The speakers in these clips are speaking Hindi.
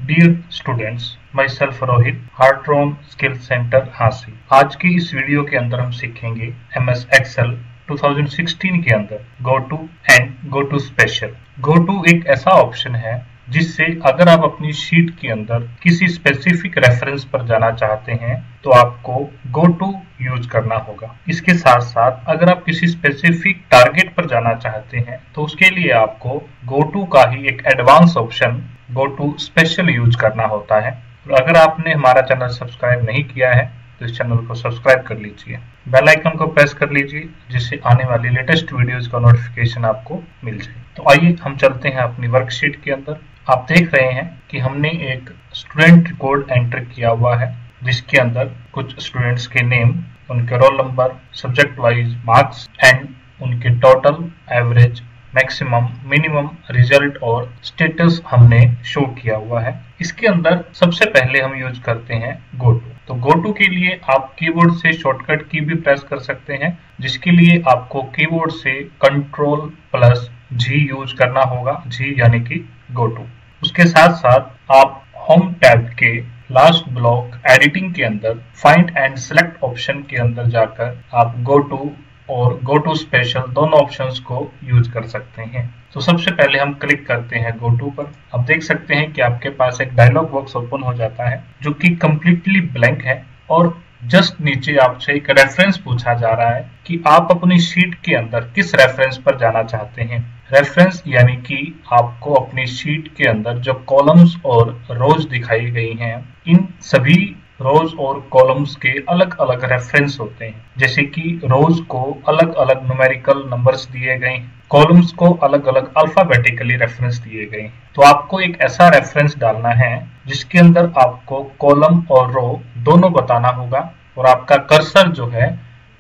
Dear students, myself Rohit, Hartron skill centre Hansi. आज की इस वीडियो के अंदर हम सीखेंगे MS एक्सेल 2016 के अंदर go to and go to special. Go to एक ऐसा ऑप्शन है जिससे अगर आप अपनी शीट के अंदर किसी स्पेसिफिक रेफरेंस पर जाना चाहते हैं तो आपको गो टू यूज करना होगा। इसके साथ साथ अगर आप किसी स्पेसिफिक टारगेट पर जाना चाहते हैं तो उसके लिए आपको गो टू का ही एक advance option go to special use करना होता है। और अगर आपने हमारा चैनल सब्सक्राइब नहीं किया है तो इस चैनल को सब्सक्राइब कर लीजिए, बेल आइकन को प्रेस कर लीजिए जिससे आने वाली लेटेस्ट वीडियोस का नोटिफिकेशन आपको मिल जाए। तो आइए हम चलते हैं अपनी वर्कशीट के अंदर। आप देख रहे हैं कि हमने एक स्टूडेंट रिकॉर्ड एंटर किया हुआ है जिसके अंदर कुछ स्टूडेंट्स के नेम, उनके roll number, subject wise marks and उनके total, average, maximum, minimum, result और स्टेटस हमने शो किया हुआ है। इसके अंदर सबसे पहले हम यूज करते हैं गो टू। तो गो टू के लिए आप कीबोर्ड से शॉर्टकट की भी प्रेस कर सकते हैं, जिसके लिए आपको कीबोर्ड से Ctrl+G यूज करना होगा। G यानी कि गो टू। उसके साथ साथ आप होम टैब के लास्ट ब्लॉक एडिटिंग के अंदर फाइंड एंड सेलेक्ट ऑप्शन के अंदर जाकर आप गो टू और गो टू स्पेशल दोनों ऑप्शंस को यूज कर सकते हैं। तो सबसे पहले हम क्लिक करते हैं गो टू पर। आप देख सकते हैं कि आपके पास एक डायलॉग बॉक्स ओपन हो जाता है जो कि कंप्लीटली ब्लैंक है और जस्ट नीचे आपसे एक रेफरेंस पूछा जा रहा है कि आप अपनी शीट के अंदर किस रेफरेंस पर जाना चाहते हैं। रेफरेंस यानी कि आपको अपनी शीट के अंदर जो कॉलम्स और रोज दिखाई गई हैं, इन सभी रोज और कॉलम्स के अलग अलग रेफरेंस होते हैं। जैसे कि रोज को अलग अलग न्यूमेरिकल नंबर्स दिए गए हैं, कॉलम्स को अलग अलग अल्फाबेटिकली रेफरेंस दिए गए हैं। तो आपको एक ऐसा रेफरेंस डालना है जिसके अंदर आपको कॉलम और रो दोनों बताना होगा और आपका कर्सर जो है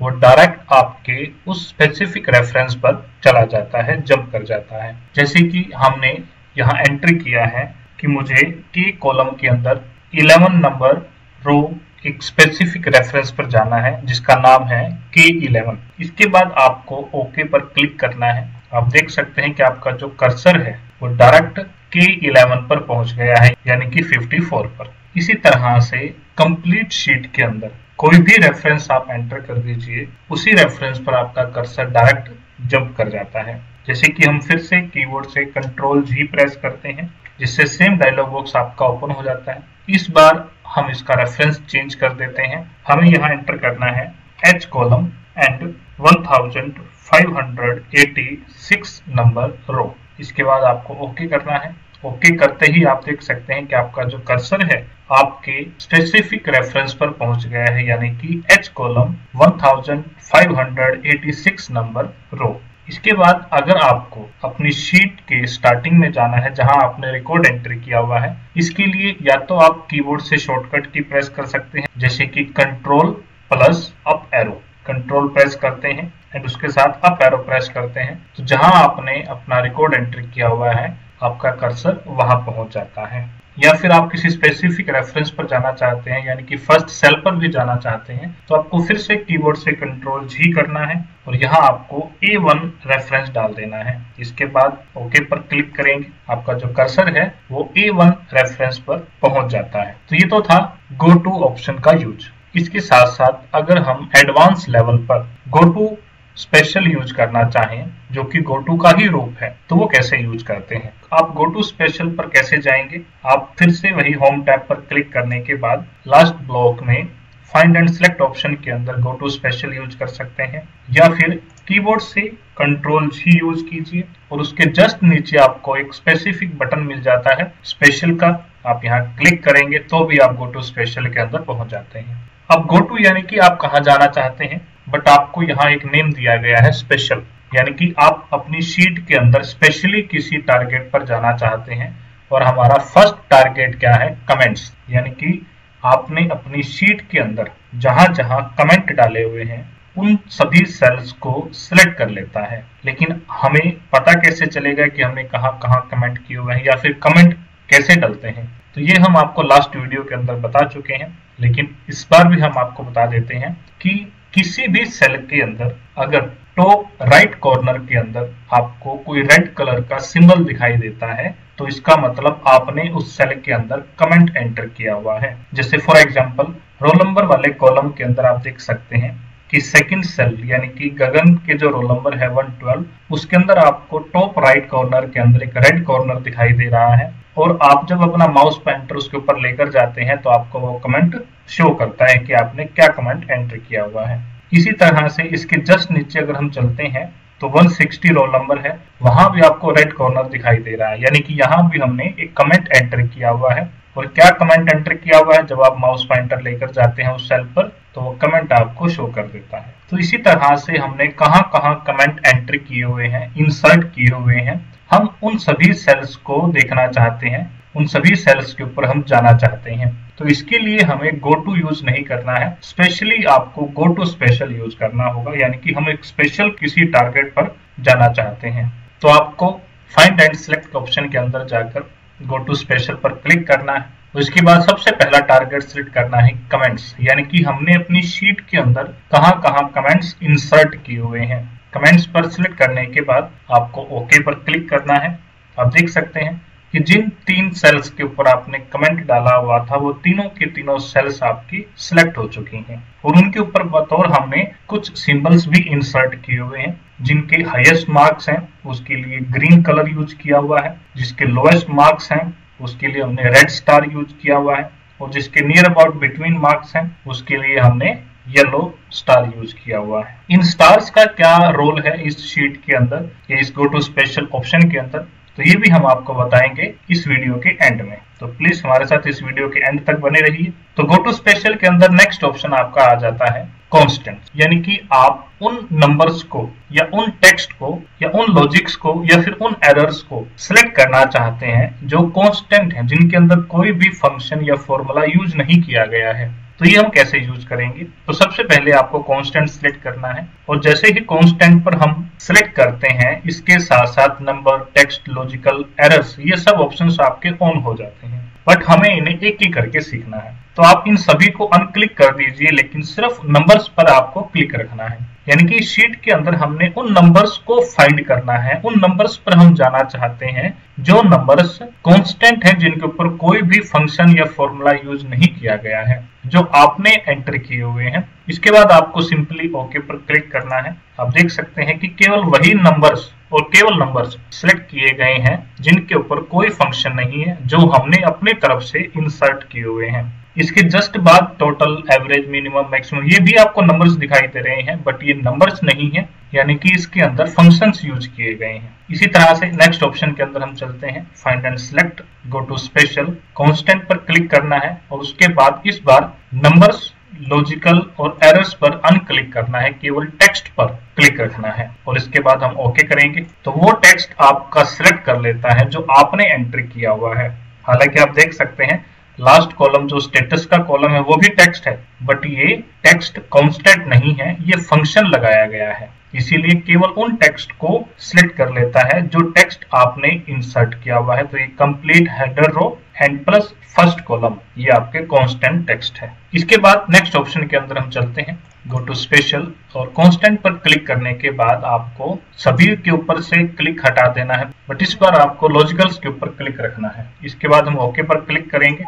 वो डायरेक्ट आपके उस स्पेसिफिक रेफरेंस पर चला जाता है, जंप कर जाता है। जैसे कि हमने यहाँ एंट्री किया है कि मुझे के कॉलम के अंदर 11 नंबर रो एक स्पेसिफिक रेफरेंस पर जाना है जिसका नाम है K11। इसके बाद आपको ओके पर क्लिक करना है। आप देख सकते हैं कि आपका जो कर्सर है वो डायरेक्ट K11 पर पहुंच गया है, यानी कि 54 पर। इसी तरह से कंप्लीट शीट के अंदर कोई भी रेफरेंस आप एंटर कर दीजिए, उसी रेफरेंस पर आपका कर्सर डायरेक्ट जंप कर जाता है। जैसे कि हम फिर से कीबोर्ड से Ctrl+G प्रेस करते हैं जिससे सेम डायलॉग बॉक्स आपका ओपन हो जाता है। इस बार हम इसका रेफरेंस चेंज कर देते हैं। हमें यहाँ एंटर करना है H कॉलम एंड 1586 नंबर रो। इसके बाद आपको ओके करना है। ओके करते ही आप देख सकते हैं कि आपका जो कर्सर है आपके स्पेसिफिक रेफरेंस पर पहुंच गया है, यानी कि H कॉलम 1586 नंबर रो। इसके बाद अगर आपको अपनी शीट के स्टार्टिंग में जाना है जहां आपने रिकॉर्ड एंट्री किया हुआ है, इसके लिए या तो आप कीबोर्ड से शॉर्टकट की प्रेस कर सकते हैं, जैसे कि Ctrl+अप एरो। कंट्रोल प्रेस करते हैं एंड उसके साथ अप एरो प्रेस करते हैं तो जहां आपने अपना रिकॉर्ड एंट्री किया हुआ है आपका कर्सर वहां पहुंच जाता है। या फिर आप किसी स्पेसिफिक रेफरेंस पर जाना चाहते हैं, यानी कि फर्स्ट सेल पर भी जाना चाहते हैं, तो आपको फिर से कीबोर्ड से Ctrl+G करना है और यहाँ आपको A1 रेफरेंस डाल देना है। इसके बाद ओके पर क्लिक करेंगे, आपका जो कर्सर है वो A1 रेफरेंस पर पहुंच जाता है। तो ये तो था गो टू ऑप्शन का यूज। इसके साथ साथ अगर हम एडवांस लेवल पर गो टू स्पेशल यूज करना चाहें, जो कि गो टू का ही रूप है, तो वो कैसे यूज करते हैं। आप गो टू स्पेशल पर कैसे जाएंगे, आप फिर से वही होम टैब पर क्लिक करने के बाद लास्ट ब्लॉक में फाइंड एंड सेलेक्ट ऑप्शन के अंदर गो टू स्पेशल यूज कर सकते हैं, या फिर कीबोर्ड से Ctrl+G यूज कीजिए और उसके जस्ट नीचे आपको एक स्पेसिफिक बटन मिल जाता है स्पेशल का। आप यहाँ क्लिक करेंगे तो भी आप गो टू स्पेशल के अंदर पहुंच जाते हैं। अब गो टू यानी कि आप कहाँ जाना चाहते हैं, बट आपको यहाँ एक नेम दिया गया है स्पेशल, यानी कि आप अपनी शीट के अंदर स्पेशली किसी टारगेट पर जाना चाहते हैं। और हमारा फर्स्ट टारगेट क्या है, कमेंट्स, यानी कि आपने अपनी शीट के अंदर जहां जहां कमेंट डाले हुए हैं उन सभी सेल्स को सिलेक्ट कर लेता है। लेकिन हमें पता कैसे चलेगा कि हमने कहाँ कहाँ कमेंट किए हुए हैं या फिर कमेंट कैसे डलते हैं, तो ये हम आपको लास्ट वीडियो के अंदर बता चुके हैं। लेकिन इस बार भी हम आपको बता देते हैं कि किसी भी सेल के अंदर अगर टॉप राइट कॉर्नर के अंदर आपको कोई रेड कलर का सिंबल दिखाई देता है तो इसका मतलब आपने उस सेल के अंदर कमेंट एंटर किया हुआ है। जैसे फॉर एग्जांपल रोल नंबर वाले कॉलम के अंदर आप देख सकते हैं कि सेकंड सेल यानी कि गगन के जो रोल नंबर है 112, उसके अंदर आपको टॉप राइट कॉर्नर के अंदर एक रेड कॉर्नर दिखाई दे रहा है और आप जब अपना माउस पॉइंटर उसके ऊपर लेकर जाते हैं तो आपको वो कमेंट शो करता है कि आपने क्या कमेंट एंटर किया हुआ है। इसी तरह से इसके जस्ट नीचे अगर हम चलते हैं तो 160 रोल नंबर है, वहां भी आपको रेड कॉर्नर दिखाई दे रहा है, यानी कि यहाँ भी हमने एक कमेंट एंटर किया हुआ है। और क्या कमेंट एंटर किया हुआ है, जब आप माउस पॉइंटर लेकर जाते हैं उस सेल पर तो वो कमेंट आपको शो कर देता है। तो इसी तरह से हमने कहां कहां कमेंट एंटर किए हुए हैं, इंसर्ट किए हुए हैं, हम उन सभी सेल्स को देखना चाहते हैं, उन सभी सेल्स के ऊपर हम जाना चाहते हैं। तो इसके लिए हमें गो टू यूज नहीं करना है, स्पेशली आपको गो टू स्पेशल यूज करना होगा, यानी कि हम एक स्पेशल किसी टारगेट पर जाना चाहते हैं। तो आपको फाइंड एंड सिलेक्ट ऑप्शन के अंदर जाकर गो टू स्पेशल पर क्लिक करना है। उसके बाद सबसे पहला टारगेट सिलेक्ट करना है कमेंट्स, यानी कि हमने अपनी शीट के अंदर कहां कहां कमेंट्स इंसर्ट किए हुए हैं। कमेंट्स पर सिलेक्ट करने के बाद आपको ओके पर क्लिक करना है। आप देख सकते हैं कि जिन 3 सेल्स के ऊपर आपने कमेंट डाला हुआ था वो तीनों के तीनों सेल्स आपकी सिलेक्ट हो चुकी हैं और उनके ऊपर बतौर हमने कुछ सिंबल्स भी इंसर्ट किए हुए हैं। जिनके हाईएस्ट मार्क्स हैं उसके लिए ग्रीन कलर यूज किया हुआ है, जिसके लोएस्ट मार्क्स हैं उसके लिए हमने रेड स्टार यूज किया हुआ है और जिसके नियर अबाउट बिटवीन मार्क्स हैं उसके लिए हमने येलो स्टार यूज किया हुआ है। इन स्टार्स का क्या रोल है इस शीट के अंदर या इस गो टू स्पेशल ऑप्शन के अंदर, तो ये भी हम आपको बताएंगे इस वीडियो के एंड में। तो प्लीज हमारे साथ इस वीडियो के एंड तक बने रहिए। तो गो टू स्पेशल के अंदर नेक्स्ट ऑप्शन आपका आ जाता है कांस्टेंट, यानी कि आप उन नंबर्स को या उन टेक्स्ट को या उन लॉजिक्स को या फिर उन एरर्स को सिलेक्ट करना चाहते हैं जो कांस्टेंट हैं, जिनके अंदर कोई भी फंक्शन या फॉर्मूला यूज नहीं किया गया है। तो ये हम कैसे यूज करेंगे, तो सबसे पहले आपको कांस्टेंट सिलेक्ट करना है और जैसे ही कांस्टेंट पर हम सिलेक्ट करते हैं इसके साथ साथ नंबर, टेक्स्ट, लॉजिकल, एरर्स ये सब ऑप्शंस आपके ऑन हो जाते हैं, बट हमें इन्हें एक एक करके सीखना है। तो आप इन सभी को अनक्लिक कर दीजिए, लेकिन सिर्फ नंबर्स पर आपको क्लिक रखना है, यानी कि शीट के अंदर हमने उन नंबर्स को फाइंड करना है, उन नंबर्स पर हम जाना चाहते हैं जो नंबर्स कांस्टेंट हैं, जिनके ऊपर कोई भी फंक्शन या फॉर्मूला यूज नहीं किया गया है, जो आपने एंटर किए हुए हैं। इसके बाद आपको सिंपली ओके पर क्लिक करना है। आप देख सकते हैं कि केवल वही नंबर्स और केवल नंबर्स सिलेक्ट किए गए हैं जिनके ऊपर कोई फंक्शन नहीं है, जो हमने अपनी तरफ से इंसर्ट किए हुए हैं। इसके जस्ट बाद टोटल, एवरेज, मिनिमम, मैक्सिमम ये भी आपको नंबर्स दिखाई दे रहे हैं, बट ये नंबर्स नहीं है, यानी कि इसके अंदर फंक्शंस यूज किए गए हैं। इसी तरह से नेक्स्ट ऑप्शन के अंदर हम चलते हैं, find and select, go to special, constant पर क्लिक करना है और उसके बाद इस बार नंबर्स, लॉजिकल और एरर्स पर अनक्लिक करना है, केवल टेक्स्ट पर क्लिक रखना है और इसके बाद हम ओके करेंगे तो वो टेक्स्ट आपका सिलेक्ट कर लेता है जो आपने एंटर किया हुआ है। हालांकि आप देख सकते हैं लास्ट कॉलम जो स्टेटस का कॉलम है वो भी टेक्स्ट है, बट ये टेक्स्ट कांस्टेंट नहीं है, ये फंक्शन लगाया गया है, इसीलिए केवल उन टेक्स्ट को सिलेक्ट कर लेता है जो टेक्स्ट आपने इंसर्ट किया हुआ है। तो ये complete header row and plus first column ये आपके कांस्टेंट टेक्स्ट है। इसके बाद नेक्स्ट ऑप्शन के अंदर हम चलते हैं, गो टू स्पेशल, और कांस्टेंट पर क्लिक करने के बाद आपको सभी के ऊपर से क्लिक हटा देना है, बट इस बार आपको लॉजिकल्स के ऊपर क्लिक रखना है। इसके बाद हम ओके पर क्लिक करेंगे।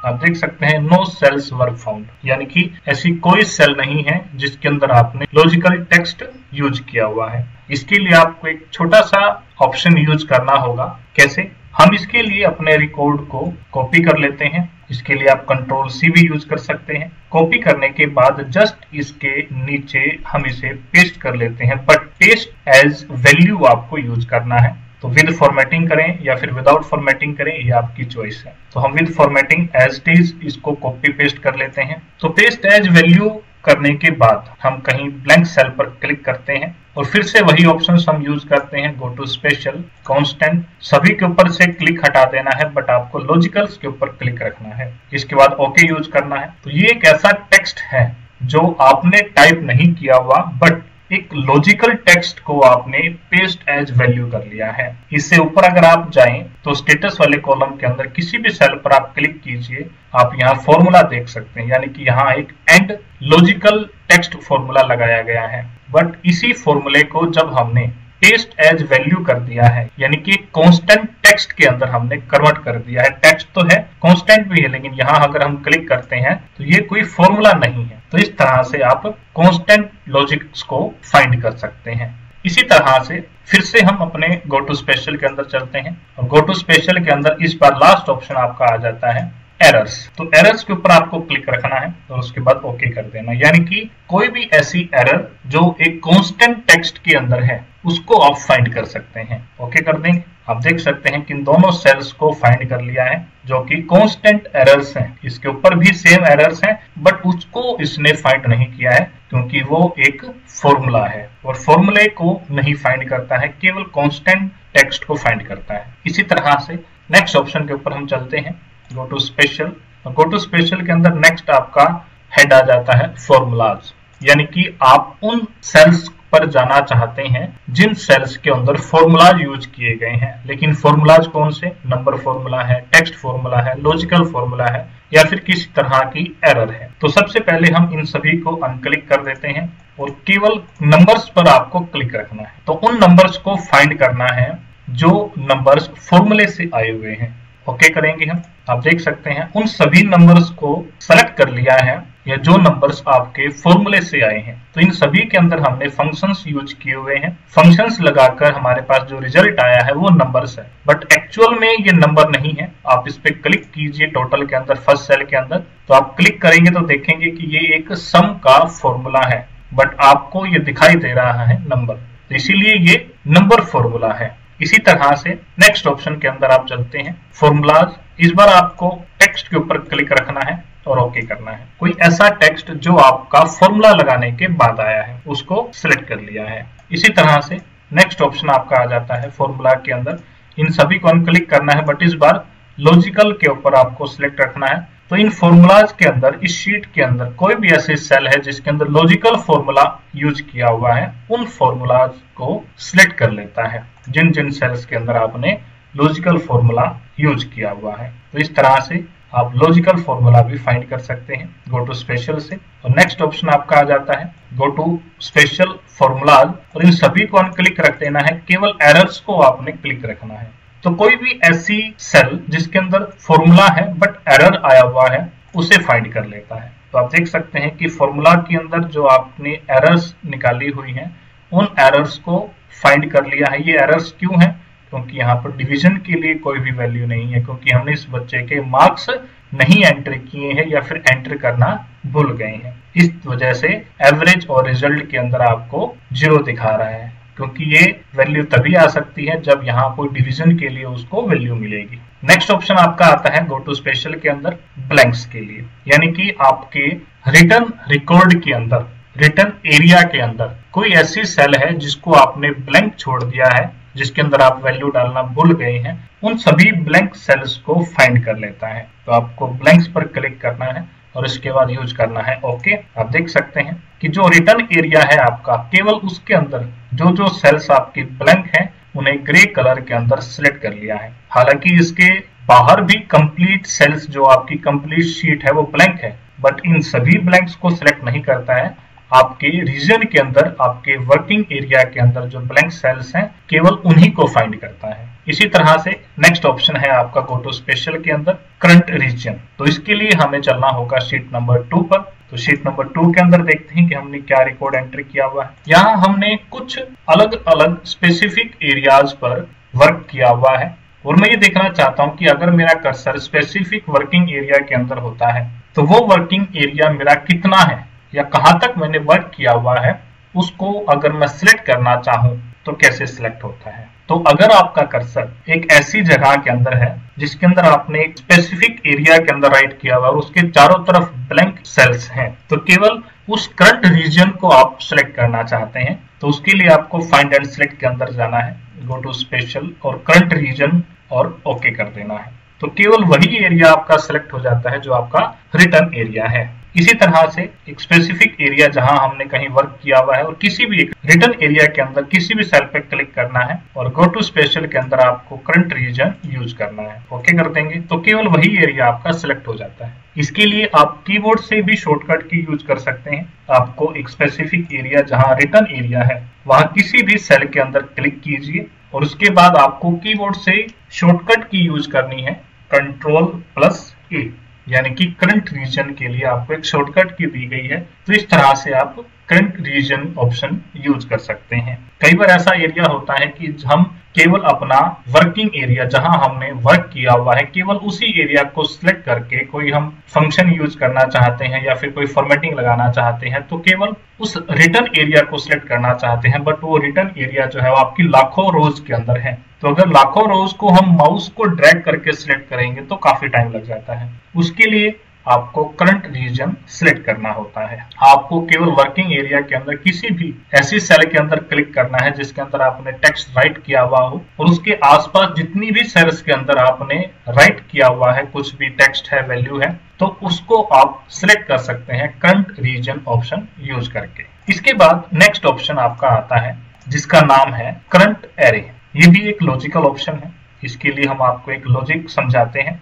आप देख सकते हैं नो सेल्स वर फाउंड, यानी कि ऐसी कोई सेल नहीं है जिसके अंदर आपने लॉजिकल टेक्स्ट यूज किया हुआ है। इसके लिए आपको एक छोटा सा ऑप्शन यूज करना होगा। कैसे, हम इसके लिए अपने रिकॉर्ड को कॉपी कर लेते हैं। इसके लिए आप कंट्रोल सी भी यूज कर सकते हैं। कॉपी करने के बाद जस्ट इसके नीचे हम इसे पेस्ट कर लेते हैं, बट पेस्ट एज वैल्यू आपको यूज करना है। तो विद फॉर्मेटिंग करें या फिर विदाउट फॉर्मेटिंग करें, ये आपकी चॉइस है। तो हम with formatting as it is इसको कॉपी पेस्ट कर लेते हैं। तो पेस्ट एज वैल्यू करने के बाद हम कहीं ब्लैंक सेल पर क्लिक करते हैं और फिर से वही ऑप्शंस हम यूज करते हैं, गो टू स्पेशल, कांस्टेंट, सभी के ऊपर से क्लिक हटा देना है, बट आपको लॉजिकल्स के ऊपर क्लिक रखना है। इसके बाद ओके यूज करना है। तो ये एक ऐसा टेक्स्ट है जो आपने टाइप नहीं किया हुआ, बट एक लॉजिकल टेक्स्ट को आपने पेस्ट एज वैल्यू कर लिया है। इससे ऊपर अगर आप जाएं तो स्टेटस वाले कॉलम के अंदर किसी भी सेल पर आप क्लिक कीजिए, आप यहाँ फॉर्मूला देख सकते हैं, यानी कि यहाँ एक एंड लॉजिकल टेक्स्ट फॉर्मूला लगाया गया है। बट इसी फॉर्मूले को जब हमने पेस्ट एज वैल्यू कर दिया है, यानी कि कांस्टेंट टेक्स्ट के अंदर हमने कन्वर्ट कर दिया है। टेक्स्ट तो है, कांस्टेंट भी है, लेकिन यहाँ अगर हम क्लिक करते हैं तो ये कोई फॉर्मूला नहीं है। तो इस तरह से आप कांस्टेंट लॉजिक्स को फाइंड कर सकते हैं। इसी तरह से फिर से हम अपने गो टू स्पेशल के अंदर चलते हैं और गो टू स्पेशल के अंदर इस बार लास्ट ऑप्शन आपका आ जाता है एरर्स। तो एरर्स के ऊपर आपको क्लिक रखना है और उसके बाद ओके कर देना, यानी कि कोई भी ऐसी एरर जो एक कांस्टेंट टेक्स्ट के अंदर है उसको आप फाइंड कर सकते हैं। ओके कर देंगे। आप देख सकते हैं कि इन दोनों सेल्स को फाइंड कर लिया है जो कि कांस्टेंट एरर्स हैं। इसके ऊपर भी सेम एरर्स हैं, बट उसको इसने फाइंड नहीं किया है क्योंकि वो एक फॉर्मूला है और फॉर्मूले को नहीं फाइंड करता है, केवल कांस्टेंट टेक्स्ट को फाइंड करता है। इसी तरह से नेक्स्ट ऑप्शन के ऊपर हम चलते हैं, go to special. Go to special के अंदर नेक्स्ट आपका हेड आ जाता है फॉर्मूलाज, यानी कि आप उन सेल्स पर जाना चाहते हैं जिन सेल्स के अंदर फॉर्मूलाज यूज किए गए हैं। लेकिन फॉर्मूलाज कौन से? नंबर फॉर्मूला है, टेक्स्ट फॉर्मूला है, लॉजिकल फॉर्मूला है या फिर किसी तरह की एरर है। तो सबसे पहले हम इन सभी को अनक्लिक कर देते हैं और केवल नंबर्स पर आपको क्लिक रखना है। तो उन नंबर्स को फाइंड करना है जो नंबर्स फॉर्मूले से आए हुए हैं। ओके करेंगे हम। आप देख सकते हैं उन सभी नंबर्स को सेलेक्ट कर लिया है या जो नंबर्स आपके फॉर्मूले से आए हैं। तो इन सभी के अंदर हमने फंक्शंस यूज किए हुए हैं। फंक्शंस लगाकर हमारे पास जो रिजल्ट आया है वो नंबर्स है, बट एक्चुअल में ये नंबर नहीं है। आप इस पे क्लिक कीजिए टोटल के अंदर, फर्स्ट सेल के अंदर, तो आप क्लिक करेंगे तो देखेंगे कि ये एक सम का फॉर्मूला है, बट आपको ये दिखाई दे रहा है नंबर, तो इसीलिए ये नंबर फॉर्मूला है। इसी तरह से नेक्स्ट ऑप्शन के अंदर आप चलते हैं फॉर्मूलाज। इस बार आपको टेक्स्ट के ऊपर क्लिक रखना है और ओके करना है। कोई ऐसा टेक्स्ट जो आपका फॉर्मूला लगाने के बाद आया है उसको सिलेक्ट कर लिया है। इसी तरह से नेक्स्ट ऑप्शन आपका आ जाता है फॉर्मूला के अंदर। इन सभी को अनक्लिक करना है, बट इस बार लॉजिकल के ऊपर आपको सिलेक्ट रखना है। तो इन फॉर्मूलाज के अंदर, इस शीट के अंदर कोई भी ऐसे सेल है जिसके अंदर लॉजिकल फॉर्मूला यूज किया हुआ है, उन फॉर्मूलाज को सिलेक्ट कर लेता है जिन जिन सेल्स के अंदर आपने लॉजिकल फॉर्मूला यूज किया हुआ है। तो इस तरह से आप लॉजिकल फॉर्मूला भी फाइंड कर सकते हैं गो टू स्पेशल से। और नेक्स्ट ऑप्शन आपका आ जाता है गो टू स्पेशल फॉर्मूलाज और इन सभी को अनक्लिक रख देना है, केवल एरर्स को आपने क्लिक रखना है। तो कोई भी ऐसी सेल जिसके अंदर फॉर्मूला है बट एरर आया हुआ है उसे फाइंड कर लेता है। तो आप देख सकते हैं कि फॉर्मूला के अंदर जो आपने एरर्स निकाली हुई हैं उन एरर्स को फाइंड कर लिया है। ये एरर्स क्यों हैं? क्योंकि यहाँ पर डिवीजन के लिए कोई भी वैल्यू नहीं है, क्योंकि हमने इस बच्चे के मार्क्स नहीं एंटर किए हैं या फिर एंटर करना भूल गए हैं। इस वजह से एवरेज और रिजल्ट के अंदर आपको 0 दिखा रहा है, क्योंकि ये वैल्यू तभी आ सकती है जब यहाँ कोई डिवीजन के लिए उसको वैल्यू मिलेगी। नेक्स्ट ऑप्शन आपका आता है गो टू स्पेशल के अंदर ब्लैंक्स के लिए, यानी कि आपके रिटर्न रिकॉर्ड के अंदर, रिटर्न एरिया के अंदर कोई ऐसी सेल है जिसको आपने ब्लैंक छोड़ दिया है, जिसके अंदर आप वैल्यू डालना भूल गए हैं, उन सभी ब्लैंक सेल्स को फाइंड कर लेता है। तो आपको ब्लैंक्स पर क्लिक करना है और इसके बाद यूज करना है ओके। आप देख सकते हैं कि जो रिटर्न एरिया है आपका, केवल उसके अंदर जो जो सेल्स आपकी ब्लैंक हैं उन्हें ग्रे कलर के अंदर सिलेक्ट कर लिया है। हालांकि इसके बाहर भी कंप्लीट सेल्स, जो आपकी कंप्लीट शीट है वो ब्लैंक है, बट इन सभी ब्लैंक्स को सिलेक्ट नहीं करता है। आपके रीजन के अंदर, आपके वर्किंग एरिया के अंदर जो ब्लैंक सेल्स हैं केवल उन्हीं को फाइंड करता है। इसी तरह से नेक्स्ट ऑप्शन है आपका गो टू स्पेशल के अंदर करंट रीजन। तो इसके लिए हमें चलना होगा शीट नंबर 2 पर। तो शीट नंबर 2 के अंदर देखते हैं कि हमने क्या रिकॉर्ड एंटर किया हुआ है। यहाँ हमने कुछ अलग अलग स्पेसिफिक एरियाज पर वर्क किया हुआ है और मैं ये देखना चाहता हूँ कि अगर मेरा कर्सर स्पेसिफिक वर्किंग एरिया के अंदर होता है तो वो वर्किंग एरिया मेरा कितना है या कहां तक मैंने वर्क किया हुआ है, उसको अगर मैं सिलेक्ट करना चाहूं तो कैसे सिलेक्ट होता है। तो अगर आपका कर्सर एक ऐसी जगह के अंदर है जिसके अंदर आपने एक स्पेसिफिक एरिया के अंदर राइट किया हुआ और उसके चारों तरफ ब्लैंक सेल्स हैं, तो केवल उस करंट रीजन को आप सिलेक्ट करना चाहते हैं, तो उसके लिए आपको फाइंड एंड सिलेक्ट के अंदर जाना है, गो टू स्पेशल और करंट रीजन और ओके कर देना है। तो केवल वही एरिया आपका सिलेक्ट हो जाता है जो आपका रिटर्न एरिया है। इसी तरह से एक स्पेसिफिक एरिया जहां हमने कहीं वर्क किया हुआ है और किसी भी एक रिटर्न एरिया के अंदर किसी भी सेल पे क्लिक करना है और गो टू स्पेशल के अंदर आपको करंट रीजन यूज करना है। ओके कर देंगे तो केवल वही एरिया आपका सिलेक्ट हो जाता है। इसके लिए आप कीबोर्ड से भी शॉर्टकट की यूज कर सकते हैं। आपको एक स्पेसिफिक एरिया जहां रिटर्न एरिया है वहां किसी भी सेल के अंदर क्लिक कीजिए और उसके बाद आपको कीबोर्ड से शॉर्टकट की यूज करनी है Ctrl+A, यानी कि करंट रीजन के लिए आपको एक शॉर्टकट की दी गई है। तो इस तरह से आप करंट रीजन ऑप्शन यूज कर सकते हैं। कई बार ऐसा एरिया होता है कि हम केवल अपना वर्किंग एरिया जहां हमने वर्क किया हुआ है केवल उसी एरिया को सिलेक्ट करके कोई हम फंक्शन यूज करना चाहते हैं या फिर कोई फॉर्मेटिंग लगाना चाहते हैं तो केवल उस रिटर्न एरिया को सिलेक्ट करना चाहते हैं, बट वो रिटर्न एरिया जो है वो आपकी लाखों रोज के अंदर है। तो अगर लाखों रोज को हम माउस को ड्रैग करके सिलेक्ट करेंगे तो काफी टाइम लग जाता है। उसके लिए आपको करंट रीजन सिलेक्ट करना होता है। आपको केवल वर्किंग एरिया के अंदर किसी भी ऐसी सेल के अंदर क्लिक करना है जिसके अंदर आपने टेक्स्ट राइट किया हुआ हो और उसके आसपास जितनी भी सेल्स के अंदर आपने राइट किया हुआ है कुछ भी टेक्स्ट है, वैल्यू है, तो उसको आप सिलेक्ट कर सकते हैं करंट रीजन ऑप्शन यूज करके। इसके बाद नेक्स्ट ऑप्शन आपका आता है जिसका नाम है करंट एरे। ये भी एक लॉजिकल ऑप्शन है। इसके लिए हम आपको एक लॉजिक समझाते हैं।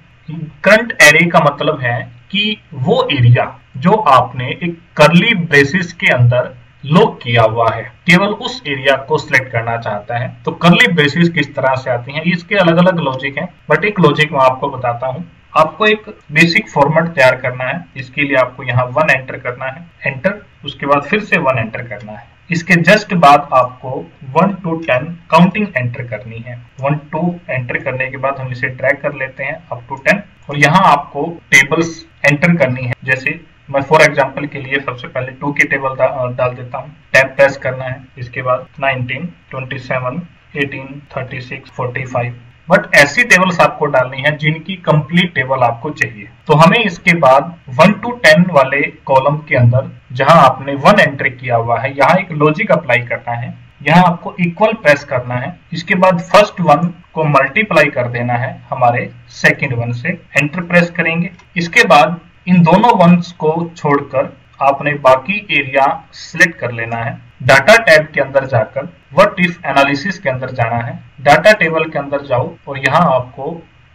करंट एरे का मतलब है कि वो एरिया जो आपने एक कर्ली ब्रेसेस के अंदर लॉक किया हुआ है केवल उस एरिया को सिलेक्ट करना चाहता है। तो कर्ली ब्रेसेस किस तरह से आती हैं, इसके अलग अलग लॉजिक हैं, बट एक लॉजिक मैं आपको बताता हूं। आपको एक बेसिक फॉर्मेट तैयार करना है। इसके लिए आपको यहाँ 1 एंटर करना है, एंटर, उसके बाद फिर से 1 एंटर करना है। इसके जस्ट बाद आपको 1 to 10 काउंटिंग एंटर करनी है। 1 2 एंटर करने के बाद हम इसे ड्रैग कर लेते हैं अप टू 10 और यहाँ आपको टेबल्स एंटर करनी है। जैसे मैं फॉर एग्जांपल के लिए सबसे पहले 2 की टेबल डाल देता हूँ। टैब प्रेस करना है, इसके बाद 19, 27, 18, 36, 45, बट ऐसी टेबल्स आपको डालनी है जिनकी कंप्लीट टेबल आपको चाहिए। तो हमें इसके बाद 1 to 10 वाले कॉलम के अंदर जहां आपने 1 एंटर किया हुआ है यहाँ एक लॉजिक अप्लाई करना है। यहाँ आपको इक्वल प्रेस करना है। इसके बाद फर्स्ट 1 को मल्टीप्लाई कर देना है हमारे सेकंड 1 से, एंटर प्रेस करेंगे। इसके बाद इन दोनों 1s को छोड़कर आपने बाकी एरिया सिलेक्ट कर लेना है। डाटा टैब के अंदर जाकर व्हाट इफ एनालिसिस के अंदर जाना है। डाटा टेबल के अंदर जाओ और यहाँ आपको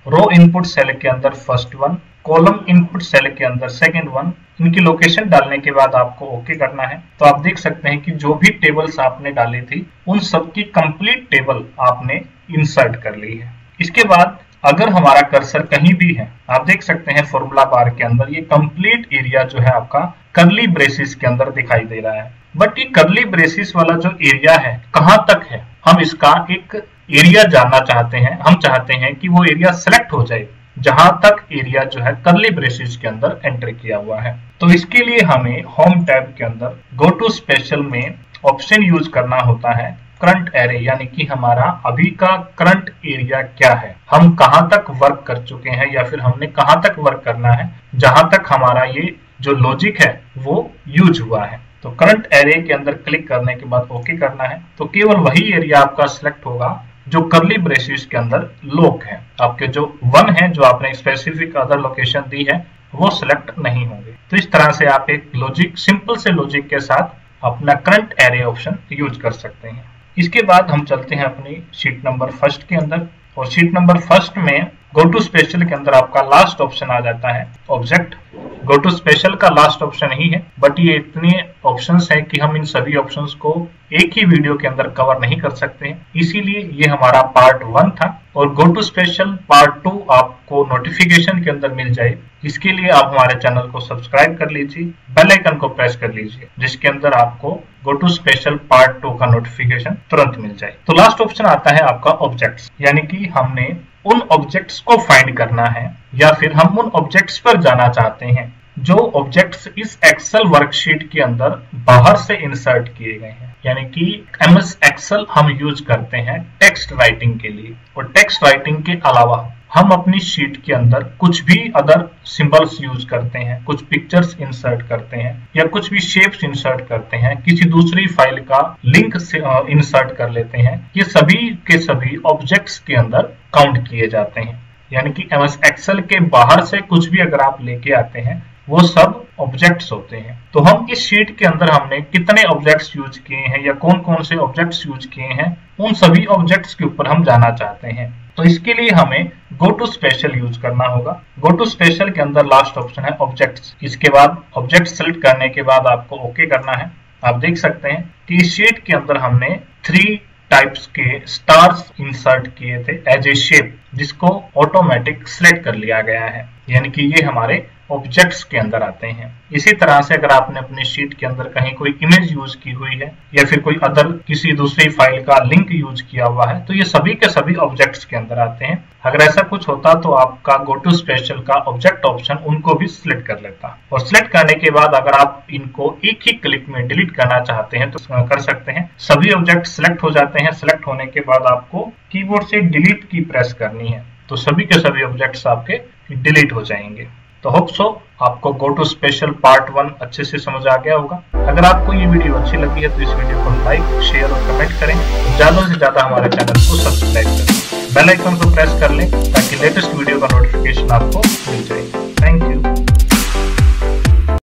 रो इनपुट सेल के अंदर फर्स्ट 1, कॉलम इनपुट सेल के अंदर सेकंड 1, इनकी लोकेशन डालने के बाद आपको ओके करना है। तो आप देख सकते हैं कि जो भी टेबल्स आपने डाली थी उन सब की कंप्लीट टेबल आपने इंसर्ट कर ली है। इसके बाद अगर हमारा कर्सर कहीं भी है, आप देख सकते हैं फॉर्मूला बार के अंदर ये कंप्लीट एरिया जो है आपका कर्ली ब्रेसेस के अंदर दिखाई दे रहा है। बट ये कर्ली ब्रेसेस वाला जो एरिया है कहां तक है, हम इसका एक एरिया जानना चाहते हैं। हम चाहते हैं कि वो एरिया सेलेक्ट हो जाए जहां तक एरिया जो है कर्ली ब्रेसेस के अंदर एंटर किया हुआ है। तो इसके लिए हमें होम टैब के अंदर गो टू स्पेशल में ऑप्शन यूज करना होता है करंट एरे, यानी कि हमारा अभी का करंट एरिया क्या है, हम कहां तक वर्क कर चुके हैं या फिर हमने कहां तक वर्क करना है जहां तक हमारा ये जो लॉजिक है वो यूज हुआ है। तो करंट एरे के अंदर क्लिक करने के बाद ओके करना है। तो केवल वही एरिया आपका सिलेक्ट होगा जो कर्ली ब्रेसेस के अंदर लॉक है। आपके जो 1 है जो आपने स्पेसिफिक अदर लोकेशन दी है वो सिलेक्ट नहीं होंगे। तो इस तरह से आप एक लॉजिक, सिंपल से लॉजिक के साथ अपना करंट एरे ऑप्शन यूज कर सकते हैं। इसके बाद हम चलते हैं अपनी शीट नंबर फर्स्ट के अंदर और शीट नंबर फर्स्ट में गो टू स्पेशल के अंदर आपका लास्ट ऑप्शन आ जाता है ऑब्जेक्ट। गो टू स्पेशल का लास्ट ऑप्शन ही है, बट ये इतने ऑप्शंस हैं कि हम इन सभी ऑप्शंस को एक ही वीडियो के अंदर कवर नहीं कर सकते हैं, इसीलिए ये हमारा पार्ट 1 था। और गो टू स्पेशल पार्ट 2 आपको नोटिफिकेशन के अंदर मिल जाए, इसके लिए आप हमारे चैनल को सब्सक्राइब कर लीजिए, बेल आइकन को प्रेस कर लीजिए, जिसके अंदर आपको गो टू स्पेशल पार्ट 2 का नोटिफिकेशन तुरंत मिल जाए। तो लास्ट ऑप्शन आता है आपका ऑब्जेक्ट्स, यानी कि हमने उन ऑब्जेक्ट्स को फाइंड करना है या फिर हम उन ऑब्जेक्ट्स पर जाना चाहते हैं जो ऑब्जेक्ट्स इस एक्सेल वर्कशीट के अंदर बाहर से इंसर्ट किए गए हैं। यानी कि एमएस एक्सेल हम यूज करते हैं टेक्स्ट राइटिंग के लिए, और टेक्स्ट राइटिंग के अलावा हम अपनी शीट के अंदर कुछ भी अदर सिंबल्स यूज करते हैं, कुछ पिक्चर्स इंसर्ट करते हैं या कुछ भी शेप्स इंसर्ट करते हैं, किसी दूसरी फाइल का लिंक से इंसर्ट कर लेते हैं, ये सभी के सभी ऑब्जेक्ट्स के अंदर काउंट किए जाते हैं। यानी कि एमएस एक्सेल के बाहर से कुछ भी अगर आप लेके आते हैं वो सब ऑब्जेक्ट्स होते हैं। तो हम इस शीट के अंदर हमने कितने ऑब्जेक्ट्स यूज किए हैं या कौन कौन से ऑब्जेक्ट्स यूज किए हैं, उन सभी ऑब्जेक्ट्स के ऊपर हम जाना चाहते हैं। तो इसके लिए हमें गो टू स्पेशल यूज करना होगा। गो टू स्पेशल के अंदर लास्ट ऑप्शन है ऑब्जेक्ट्स। इसके बाद ऑब्जेक्ट सेलेक्ट करने के बाद आपको ओके करना है। आप देख सकते हैं कि इस शीट के अंदर हमने 3 टाइप्स के स्टार्स इंसर्ट किए थे एज ए शेप, जिसको ऑटोमेटिक सिलेक्ट कर लिया गया है, यानी कि ये हमारे ऑब्जेक्ट्स के अंदर आते हैं। इसी तरह से अगर आपने अपने शीट के अंदर कहीं कोई इमेज यूज की हुई है या फिर कोई अदर किसी दूसरी फाइल का लिंक यूज किया हुआ है, तो ये सभी के सभी ऑब्जेक्ट्स के अंदर आते हैं। अगर ऐसा कुछ होता तो आपका गो टू स्पेशल का ऑब्जेक्ट ऑप्शन उनको भी सिलेक्ट कर लेता, और सिलेक्ट करने के बाद अगर आप इनको एक ही क्लिक में डिलीट करना चाहते हैं तो कर सकते हैं। सभी ऑब्जेक्ट सिलेक्ट हो जाते हैं। सिलेक्ट होने के बाद आपको कीबोर्ड से डिलीट की प्रेस करनी है, तो सभी के सभी ऑब्जेक्ट्स आपके डिलीट हो जाएंगे। तो होप सो आपको गो टू स्पेशल पार्ट 1 अच्छे से समझ आ गया होगा। अगर आपको ये वीडियो अच्छी लगी है तो इस वीडियो को लाइक, शेयर और कमेंट करें। ज्यादा से ज्यादा हमारे चैनल को सब्सक्राइब करें। बेल आइकन को प्रेस कर लें ताकि लेटेस्ट वीडियो का नोटिफिकेशन आपको मिल जाए। Thank you.